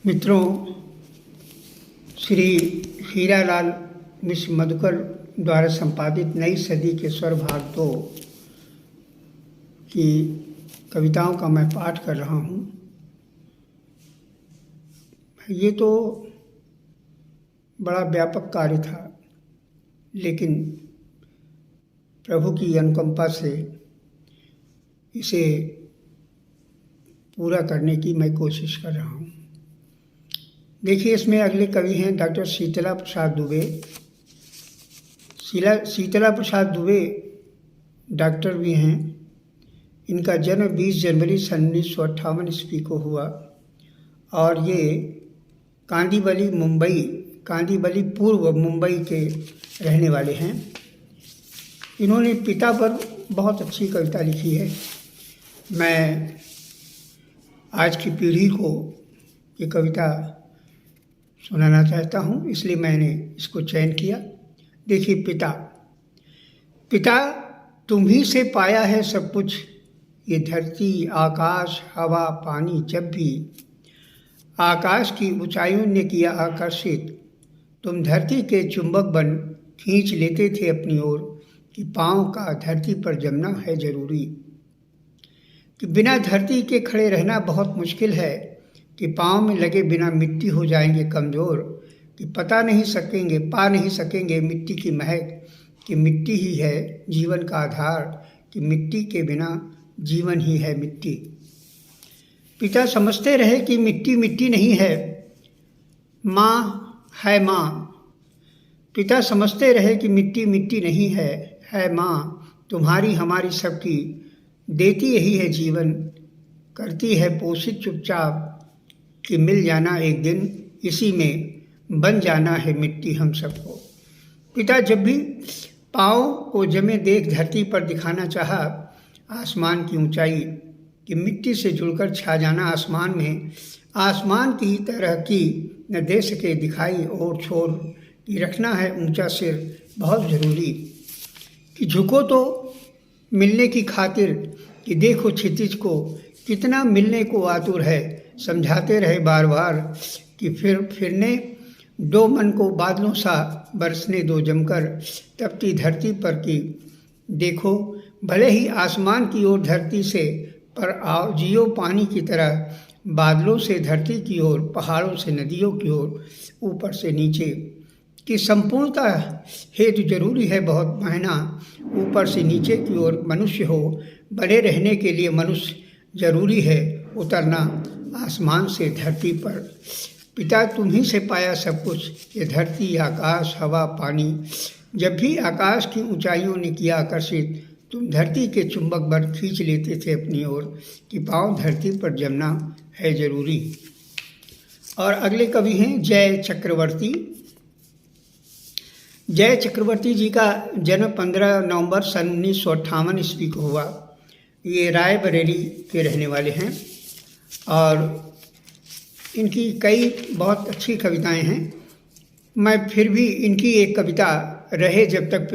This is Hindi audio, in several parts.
मित्रों, श्री हीरालाल मिश्र मधुकर द्वारा संपादित नई सदी के स्वर भाग 2 की कविताओं का मैं पाठ कर रहा हूँ। ये तो बड़ा व्यापक कार्य था, लेकिन प्रभु की अनुकंपा से इसे पूरा करने की मैं कोशिश कर रहा हूँ। देखिए, इसमें अगले कवि हैं डॉक्टर शीतला प्रसाद दुबे। शीतला प्रसाद दुबे डॉक्टर भी हैं। इनका जन्म 20 जनवरी सन 1958 ईस्वी को हुआ और ये कांदीवली पूर्व मुंबई के रहने वाले हैं। इन्होंने पिता पर बहुत अच्छी कविता लिखी है। मैं आज की पीढ़ी को ये कविता सुनाना चाहता हूँ, इसलिए मैंने इसको चयन किया। देखिए, पिता तुम ही से पाया है सब कुछ, ये धरती आकाश हवा पानी। जब भी आकाश की ऊंचाइयों ने किया आकर्षित, तुम धरती के चुंबक बन खींच लेते थे अपनी ओर, कि पाँव का धरती पर जमना है जरूरी। कि बिना धरती के खड़े रहना बहुत मुश्किल है, कि पाँव में लगे बिना मिट्टी हो जाएंगे कमज़ोर। कि पा नहीं सकेंगे मिट्टी की महक, कि मिट्टी ही है जीवन का आधार। कि मिट्टी के बिना जीवन ही है मिट्टी। पिता समझते रहे कि मिट्टी मिट्टी नहीं है, माँ है माँ। पिता समझते रहे कि मिट्टी मिट्टी नहीं है माँ। तुम्हारी हमारी सबकी देती यही है जीवन, करती है पोषित चुपचाप। कि मिल जाना एक दिन, इसी में बन जाना है मिट्टी हम सबको। पिता जब भी पाँव को जमे देख धरती पर दिखाना चाहा आसमान की ऊंचाई, कि मिट्टी से जुड़कर छा जाना आसमान में। आसमान की तरह की न दे सके दिखाई और छोर, कि रखना है ऊंचा सिर बहुत ज़रूरी। कि झुको तो मिलने की खातिर, कि देखो क्षितिज को कितना मिलने को आतुर है। समझाते रहे बार बार, कि फिरने दो मन को बादलों सा, बरसने दो जमकर तपती धरती पर। कि देखो भले ही आसमान की ओर धरती से, पर आओ जियो पानी की तरह, बादलों से धरती की ओर, पहाड़ों से नदियों की ओर, ऊपर से नीचे। कि संपूर्णता हेतु जरूरी है बहुत महीना, ऊपर से नीचे की ओर मनुष्य हो। बने रहने के लिए मनुष्य जरूरी है उतरना आसमान से धरती पर। पिता तुम ही से पाया सब कुछ, ये धरती आकाश हवा पानी। जब भी आकाश की ऊंचाइयों ने किया आकर्षित, तुम धरती के चुंबक बन खींच लेते थे अपनी ओर, कि पाँव धरती पर जमना है जरूरी। और अगले कवि हैं जय चक्रवर्ती। जय चक्रवर्ती जी का जन्म 15 नवंबर सन 1958 ईस्वी को हुआ। ये रायबरेली के रहने वाले हैं और इनकी कई बहुत अच्छी कविताएं हैं। मैं फिर भी इनकी एक कविता रहे जब तक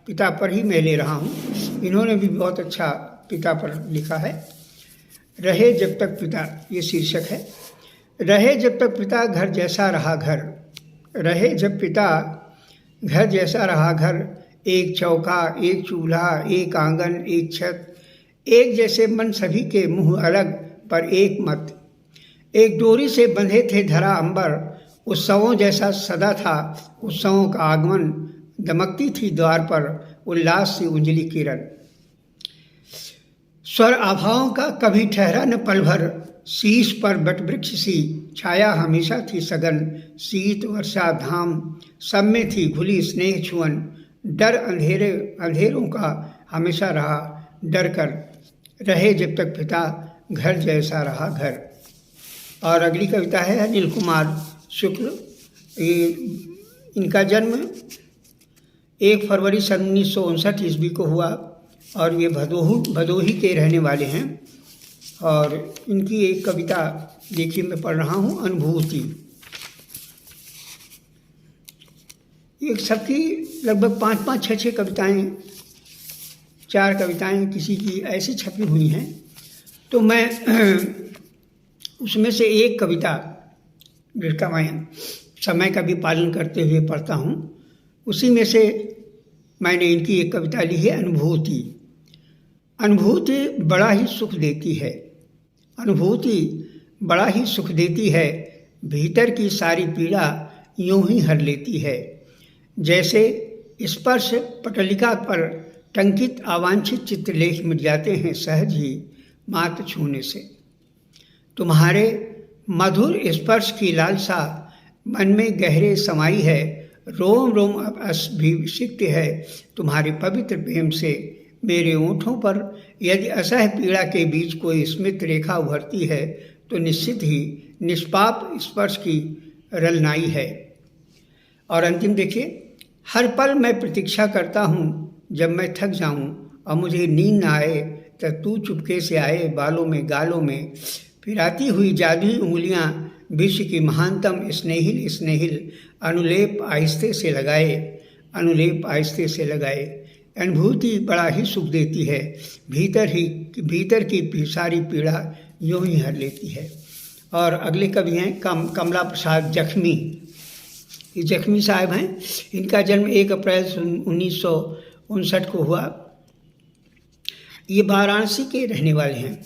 पिता पर ही मैं ले रहा हूँ। इन्होंने भी बहुत अच्छा पिता पर लिखा है। रहे जब तक पिता, ये शीर्षक है। रहे जब तक पिता घर जैसा रहा घर, रहे जब पिता घर जैसा रहा घर। एक चौका एक चूल्हा एक आंगन एक छत, एक जैसे मन सभी के मुँह अलग पर एक मत। एक डोरी से बंधे थे धरा अंबर, उत्सवों जैसा सदा था उत्सवों का आगमन। दमकती थी द्वार पर उल्लास से उंजली किरण। स्वर आभाओं का कभी ठहरा न पल भर, शीश पर बट वृक्ष सी छाया हमेशा थी सघन। शीत वर्षा धाम सब में थी घुली स्नेह छुअन, डर अंधेरों का हमेशा रहा डर कर। रहे जब तक पिता घर जैसा रहा घर। और अगली कविता है अनिल कुमार शुक्ल। इनका जन्म 1 फरवरी सन 1959 ईस्वी को हुआ और ये भदोही के रहने वाले हैं। और इनकी एक कविता देखिए मैं पढ़ रहा हूँ, अनुभूति। एक सबकी लगभग 5-5, 6-6 कविताएं, 4 कविताएं किसी की ऐसी छपी हुई हैं। तो मैं उसमें से एक कविता जिसका मैं समय का भी पालन करते हुए पढ़ता हूँ, उसी में से मैंने इनकी एक कविता ली है, अनुभूति। अनुभूति बड़ा ही सुख देती है, अनुभूति बड़ा ही सुख देती है, भीतर की सारी पीड़ा यूं ही हर लेती है। जैसे स्पर्श पटलिका पर टंकित अवांछित चित्रलेख मिट जाते हैं सहज ही मात्र छूने से। तुम्हारे मधुर स्पर्श की लालसा मन में गहरे समाई है, रोम रोम अब अभिषिक्त है तुम्हारे पवित्र प्रेम से। मेरे ओंठों पर यदि असह पीड़ा के बीच कोई स्मित रेखा उभरती है तो निश्चित ही निष्पाप स्पर्श की रलनाई है। और अंतिम देखिए, हर पल मैं प्रतीक्षा करता हूँ जब मैं थक जाऊँ और मुझे नींद न आए, तब तू चुपके से आए बालों में गालों में, फिराती हुई जादुई उंगलियाँ विश्व की महानतम स्नेहिल स्नेहिल अनुलेप आहिस्ते से लगाए, अनुलेप आहिस्ते से लगाए। अनुभूति बड़ा ही सुख देती है, भीतर की सारी पीड़ा यूं ही हर लेती है। और अगले कवि हैं कमला प्रसाद जख्मी। ये जख्मी साहब हैं, इनका जन्म 1 अप्रैल 1959 को हुआ। ये वाराणसी के रहने वाले हैं।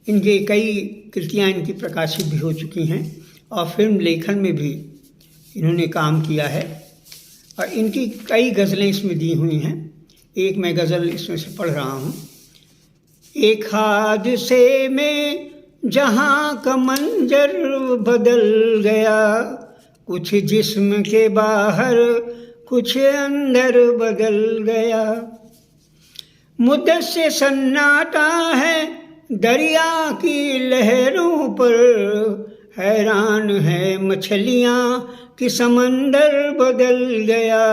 इनके कई कृतियाँ इनकी प्रकाशित भी हो चुकी हैं और फिल्म लेखन में भी इन्होंने काम किया है और इनकी कई गज़लें इसमें दी हुई हैं। एक मैं गज़ल इसमें से पढ़ रहा हूँ। एक हादसे में जहाँ का मंजर बदल गया, कुछ जिस्म के बाहर कुछ अंदर बदल गया। मुद्दत से सन्नाटा है दरिया की लहरों पर, हैरान है मछलियाँ कि समंदर बदल गया।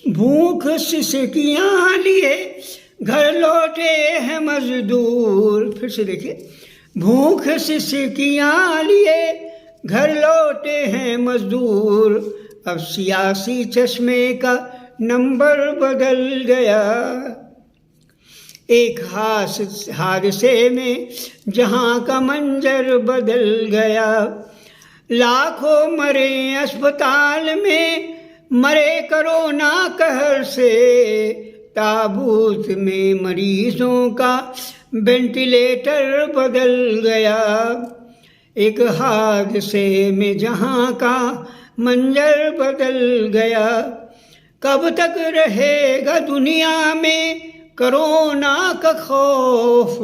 भूख सिसकियाँ लिए घर लौटे हैं मजदूर। फिर से देखिए, भूख सिसकियाँ लिए घर लौटे हैं मजदूर, अब सियासी चश्मे का नंबर बदल गया। एक हादसे में जहाँ का मंजर बदल गया, लाखों मरे अस्पताल में, मरे कोरोना कहर से, ताबूत में मरीजों का वेंटिलेटर बदल गया। एक हादसे में जहाँ का मंजर बदल गया, कब तक रहेगा दुनिया में कोरोना का खौफ,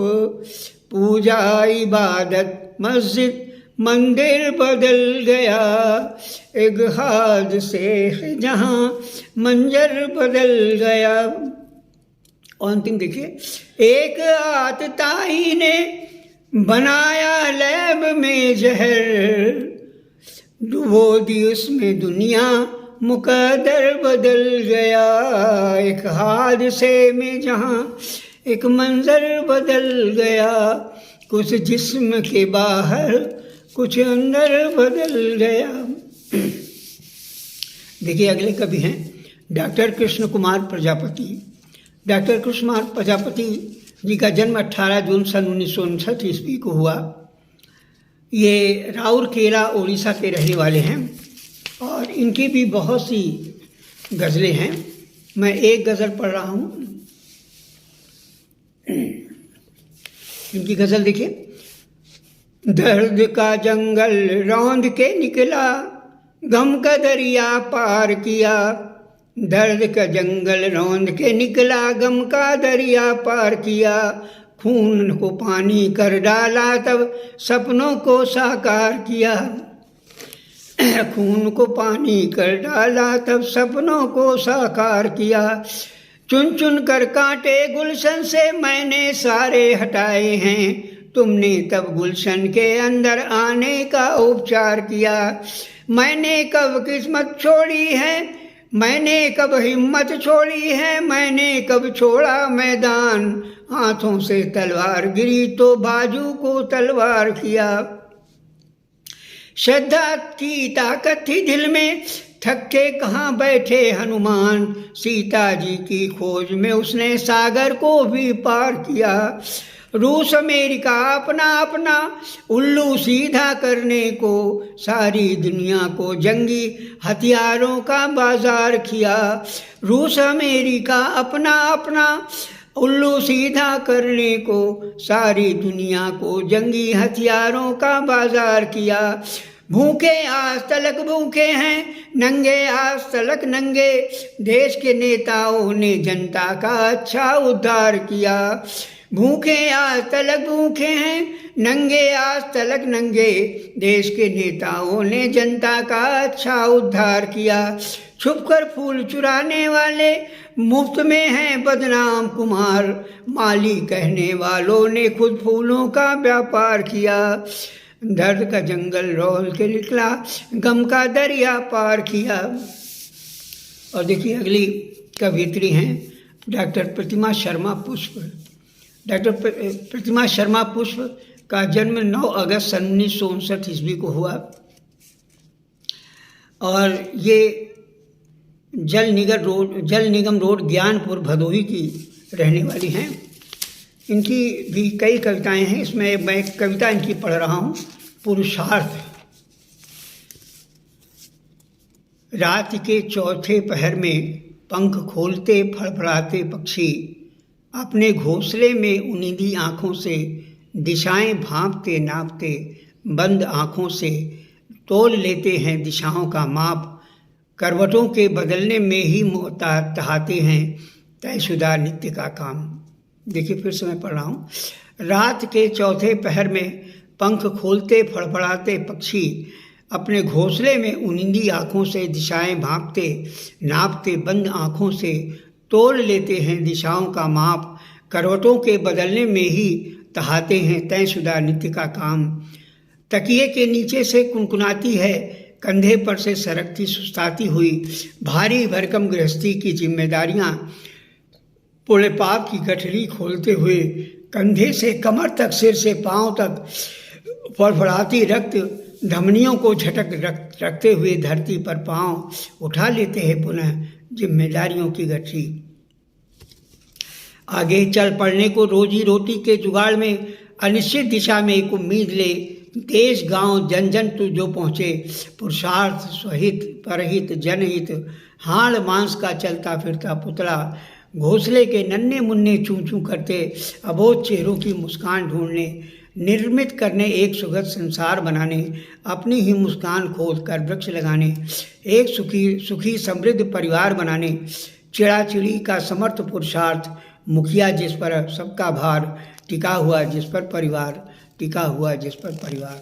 पूजा इबादत मस्जिद मंदिर बदल गया। एक हादसे जहाँ मंजर बदल गया। और अंतिम देखिए, एक आतताई ने बनाया लैब में जहर, डुबो दी उसमें दुनिया मुकद्दर बदल गया। एक हादसे में जहाँ एक मंजर बदल गया, कुछ जिस्म के बाहर कुछ अंदर बदल गया। देखिए अगले कवि हैं डॉक्टर कृष्ण कुमार प्रजापति। डॉक्टर कृष्ण कुमार प्रजापति जी का जन्म 18 जून सन 1959 ईस्वी को हुआ। ये राउरकेला उड़ीसा के रहने वाले हैं और इनकी भी बहुत सी गज़लें हैं। मैं एक गज़ल पढ़ रहा हूँ। इनकी गज़ल देखिए। दर्द का जंगल रौंद के निकला, गम का दरिया पार किया। दर्द का जंगल रौंद के निकला, गम का दरिया पार किया। खून को पानी कर डाला तब सपनों को साकार किया। खून को पानी कर डाला तब सपनों को साकार किया। चुन चुन कर कांटे गुलशन से मैंने सारे हटाए हैं, तुमने तब गुलशन के अंदर आने का उपचार किया। मैंने कब किस्मत छोड़ी है, मैंने कब हिम्मत छोड़ी है, मैंने कब छोड़ा मैदान। हाथों से तलवार गिरी तो बाजू को तलवार किया। श्रद्धा की ताकत थी दिल में, थक के कहाँ बैठे हनुमान। सीता जी की खोज में उसने सागर को भी पार किया। रूस अमेरिका अपना अपना उल्लू सीधा करने को सारी दुनिया को जंगी हथियारों का बाजार किया। रूस अमेरिका अपना अपना उल्लू सीधा करने को सारी दुनिया को जंगी हथियारों का बाजार किया। भूखे आज तलक भूखे हैं, नंगे आज तलक नंगे, देश के नेताओं ने जनता का अच्छा उद्धार किया। भूखे आज तलक भूखे हैं, नंगे आज तलक नंगे, देश के नेताओं ने जनता का अच्छा उद्धार किया। छुपकर फूल चुराने वाले मुफ्त में हैं बदनाम कुमार, माली कहने वालों ने खुद फूलों का व्यापार किया। दर्द का जंगल रोल के निकला, गम का दरिया पार किया। और देखिए अगली कवियत्री हैं डॉक्टर प्रतिमा शर्मा पुष्प। डॉक्टर प्रतिमा शर्मा पुष्प का जन्म 9 अगस्त 1959 ईस्वी को हुआ और ये जल निगम रोड ज्ञानपुर भदोही की रहने वाली हैं। इनकी भी कई कविताएं हैं, इसमें मैं एक कविता इनकी पढ़ रहा हूँ, पुरुषार्थ। रात के चौथे पहर में पंख खोलते फड़फड़ाते पक्षी अपने घोंसले में उनींदी आँखों से दिशाएं भांपते नापते बंद आँखों से तोल लेते हैं दिशाओं का माप, करवटों के बदलने में ही तहाते हैं तयशुदा नित्य का काम। देखिए फिर से मैं पढ़ रहा हूँ। रात के चौथे पहर में पंख खोलते फड़फड़ाते पक्षी अपने घोंसले में उनिंदी आँखों से दिशाएं भांपते नापते बंद आँखों से तोल लेते हैं दिशाओं का माप, करवटों के बदलने में ही तहाते हैं तयशुदा नित्य का काम। तकिए के नीचे से कुनकुनाती है कंधे पर से सरकती सुस्ताती हुई भारी भरकम गृहस्थी की जिम्मेदारियां, पूरे पाप की गठरी खोलते हुए कंधे से कमर तक सिर से पांव तक फड़फड़ाती रक्त धमनियों को झटक रखते हुए धरती पर पांव उठा लेते हैं पुनः जिम्मेदारियों की गठरी। आगे चल पड़ने को रोजी रोटी के जुगाड़ में अनिश्चित दिशा में एक उम्मीद ले, देश गांव जन जन तू जो पहुँचे, पुरुषार्थ स्वहित परहित जनहित, हाड़ मांस का चलता फिरता पुतला, घोंसले के नन्हे मुन्ने चूं चूं करते अबोध चेहरों की मुस्कान ढूंढने, निर्मित करने एक सुखद संसार बनाने, अपनी ही मुस्कान खोद कर वृक्ष लगाने, एक सुखी समृद्ध परिवार बनाने, चिड़ाचिड़ी का समर्थ पुरुषार्थ, मुखिया जिस पर सबका भार, टिका हुआ जिस पर परिवार, टिका हुआ जिस पर परिवार।